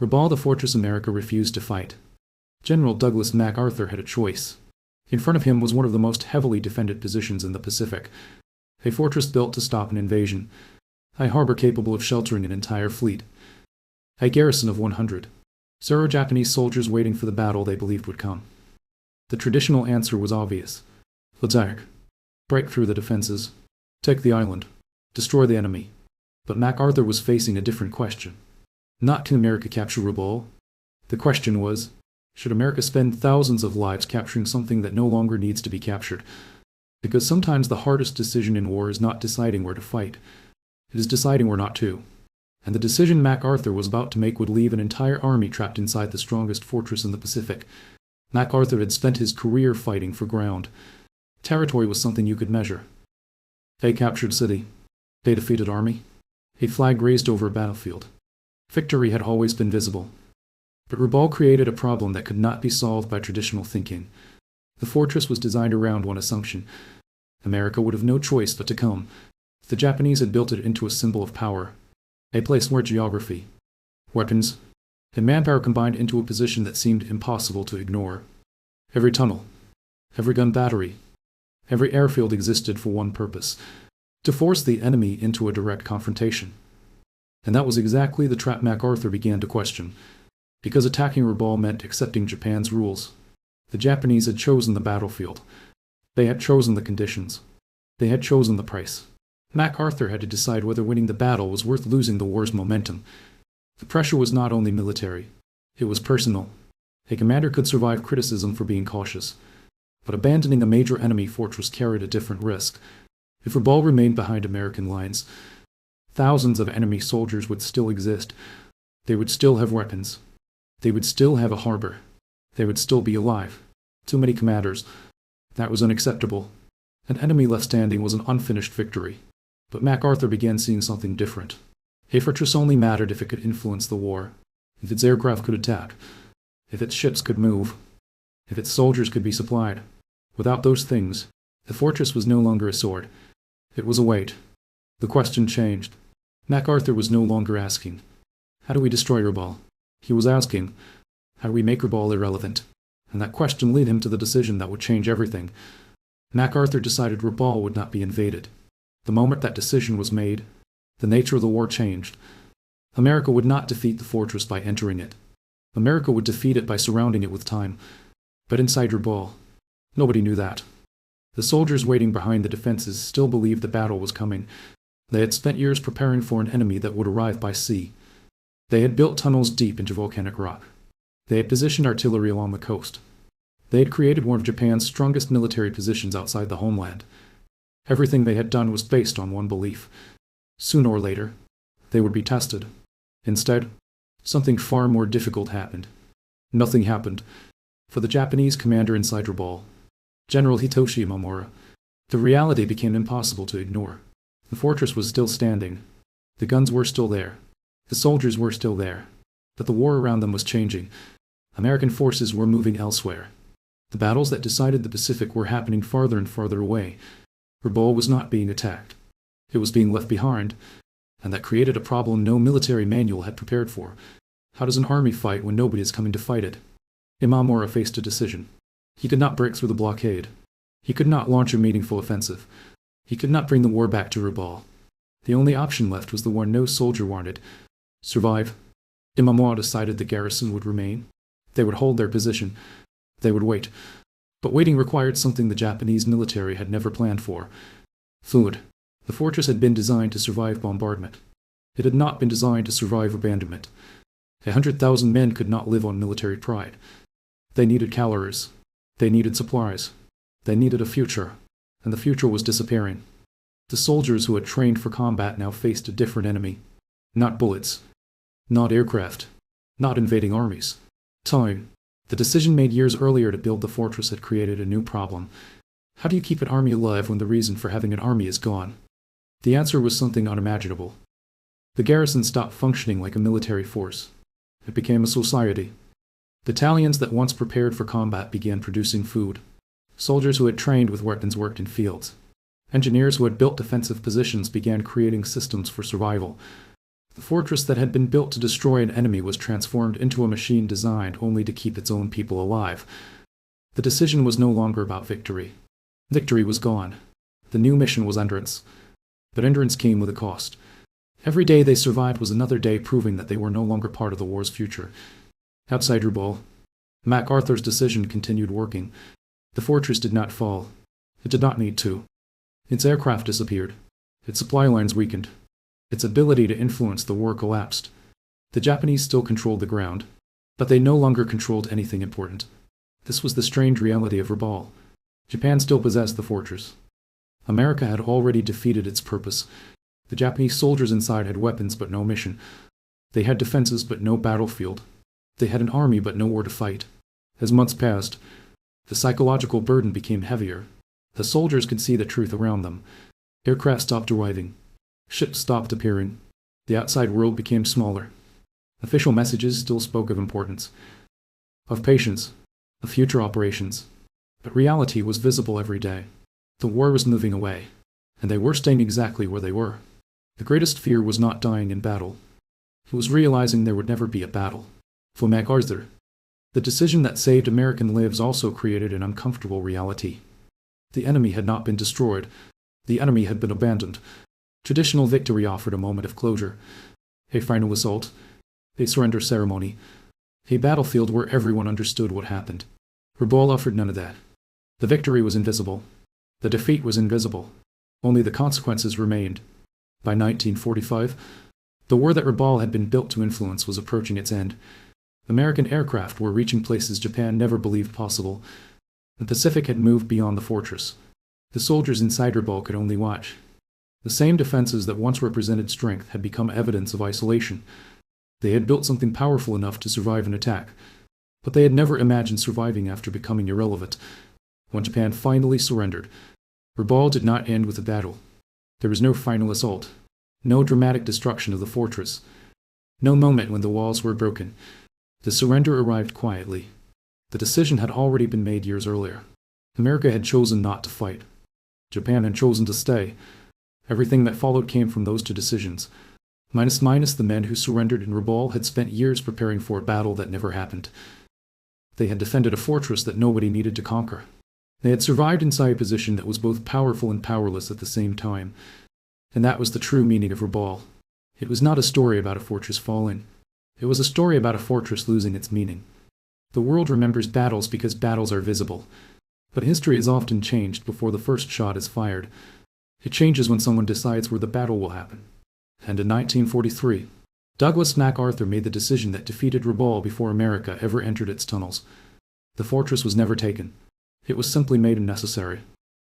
Rabaul, the Fortress America, refused to fight. General Douglas MacArthur had a choice. In front of him was one of the most heavily defended positions in the Pacific, a fortress built to stop an invasion, a harbor capable of sheltering an entire fleet, a garrison of 100 Japanese soldiers waiting for the battle they believed would come. The traditional answer was obvious. Attack. Break through the defenses. Take the island. Destroy the enemy. But MacArthur was facing a different question. Not can America capture Rabaul? The question was, should America spend thousands of lives capturing something that no longer needs to be captured? Because sometimes the hardest decision in war is not deciding where to fight. It is deciding where not to. And the decision MacArthur was about to make would leave an entire army trapped inside the strongest fortress in the Pacific. MacArthur had spent his career fighting for ground. Territory was something you could measure. A captured city. A defeated army. A flag raised over a battlefield. Victory had always been visible. But Rabaul created a problem that could not be solved by traditional thinking. The fortress was designed around one assumption. America would have no choice but to come. The Japanese had built it into a symbol of power, a place where geography, weapons, and manpower combined into a position that seemed impossible to ignore. Every tunnel, every gun battery, every airfield existed for one purpose: to force the enemy into a direct confrontation. And that was exactly the trap MacArthur began to question. Because attacking Rabaul meant accepting Japan's rules. The Japanese had chosen the battlefield. They had chosen the conditions. They had chosen the price. MacArthur had to decide whether winning the battle was worth losing the war's momentum. The pressure was not only military. It was personal. A commander could survive criticism for being cautious. But abandoning a major enemy fortress carried a different risk. If Rabaul remained behind American lines, thousands of enemy soldiers would still exist. They would still have weapons. They would still have a harbor. They would still be alive. Too many commanders. That was unacceptable. An enemy left standing was an unfinished victory. But MacArthur began seeing something different. A fortress only mattered if it could influence the war, if its aircraft could attack, if its ships could move, if its soldiers could be supplied. Without those things, the fortress was no longer a sword. It was a weight. The question changed. MacArthur was no longer asking, how do we destroy Rabaul? He was asking, how do we make Rabaul irrelevant? And that question led him to the decision that would change everything. MacArthur decided Rabaul would not be invaded. The moment that decision was made, the nature of the war changed. America would not defeat the fortress by entering it. America would defeat it by surrounding it with time. But inside Rabaul, nobody knew that. The soldiers waiting behind the defenses still believed the battle was coming. They had spent years preparing for an enemy that would arrive by sea. They had built tunnels deep into volcanic rock. They had positioned artillery along the coast. They had created one of Japan's strongest military positions outside the homeland. Everything they had done was based on one belief. Sooner or later, they would be tested. Instead, something far more difficult happened. Nothing happened. For the Japanese commander inside Rabaul, General Hitoshi Imamura, the reality became impossible to ignore. The fortress was still standing. The guns were still there. The soldiers were still there. But the war around them was changing. American forces were moving elsewhere. The battles that decided the Pacific were happening farther and farther away. Rabaul was not being attacked. It was being left behind, and that created a problem no military manual had prepared for. How does an army fight when nobody is coming to fight it? Imamura faced a decision. He could not break through the blockade. He could not launch a meaningful offensive. He could not bring the war back to Rabaul. The only option left was the one no soldier wanted: survive. Imamura decided the garrison would remain. They would hold their position. They would wait. But waiting required something the Japanese military had never planned for: food. The fortress had been designed to survive bombardment. It had not been designed to survive abandonment. 100,000 men could not live on military pride. They needed calories. They needed supplies. They needed a future. And the future was disappearing. The soldiers who had trained for combat now faced a different enemy. Not bullets. Not aircraft. Not invading armies. Time. The decision made years earlier to build the fortress had created a new problem. How do you keep an army alive when the reason for having an army is gone? The answer was something unimaginable. The garrison stopped functioning like a military force. It became a society. Battalions that once prepared for combat began producing food. Soldiers who had trained with weapons worked in fields. Engineers who had built defensive positions began creating systems for survival. The fortress that had been built to destroy an enemy was transformed into a machine designed only to keep its own people alive. The decision was no longer about victory. Victory was gone. The new mission was endurance. But endurance came with a cost. Every day they survived was another day proving that they were no longer part of the war's future. Outside Rabaul, MacArthur's decision continued working. The fortress did not fall. It did not need to. Its aircraft disappeared. Its supply lines weakened. Its ability to influence the war collapsed. The Japanese still controlled the ground, but they no longer controlled anything important. This was the strange reality of Rabaul. Japan still possessed the fortress. America had already defeated its purpose. The Japanese soldiers inside had weapons but no mission. They had defenses but no battlefield. They had an army but nowhere to fight. As months passed, the psychological burden became heavier. The soldiers could see the truth around them. Aircraft stopped arriving. Ships stopped appearing. The outside world became smaller. Official messages still spoke of importance, of patience, of future operations. But reality was visible every day. The war was moving away, and they were staying exactly where they were. The greatest fear was not dying in battle. It was realizing there would never be a battle. For MacArthur, the decision that saved American lives also created an uncomfortable reality. The enemy had not been destroyed. The enemy had been abandoned. Traditional victory offered a moment of closure, a final assault, a surrender ceremony, a battlefield where everyone understood what happened. Rabaul offered none of that. The victory was invisible. The defeat was invisible. Only the consequences remained. By 1945, the war that Rabaul had been built to influence was approaching its end. American aircraft were reaching places Japan never believed possible. The Pacific had moved beyond the fortress. The soldiers inside Rabaul could only watch. The same defenses that once represented strength had become evidence of isolation. They had built something powerful enough to survive an attack, but they had never imagined surviving after becoming irrelevant. When Japan finally surrendered, Rabaul did not end with a battle. There was no final assault, no dramatic destruction of the fortress, no moment when the walls were broken. The surrender arrived quietly. The decision had already been made years earlier. America had chosen not to fight. Japan had chosen to stay. Everything that followed came from those two decisions. Minus the men who surrendered in Rabaul had spent years preparing for a battle that never happened. They had defended a fortress that nobody needed to conquer. They had survived inside a position that was both powerful and powerless at the same time. And that was the true meaning of Rabaul. It was not a story about a fortress falling. It was a story about a fortress losing its meaning. The world remembers battles because battles are visible. But history is often changed before the first shot is fired. It changes when someone decides where the battle will happen. And in 1943, Douglas MacArthur made the decision that defeated Rabaul before America ever entered its tunnels. The fortress was never taken. It was simply made unnecessary.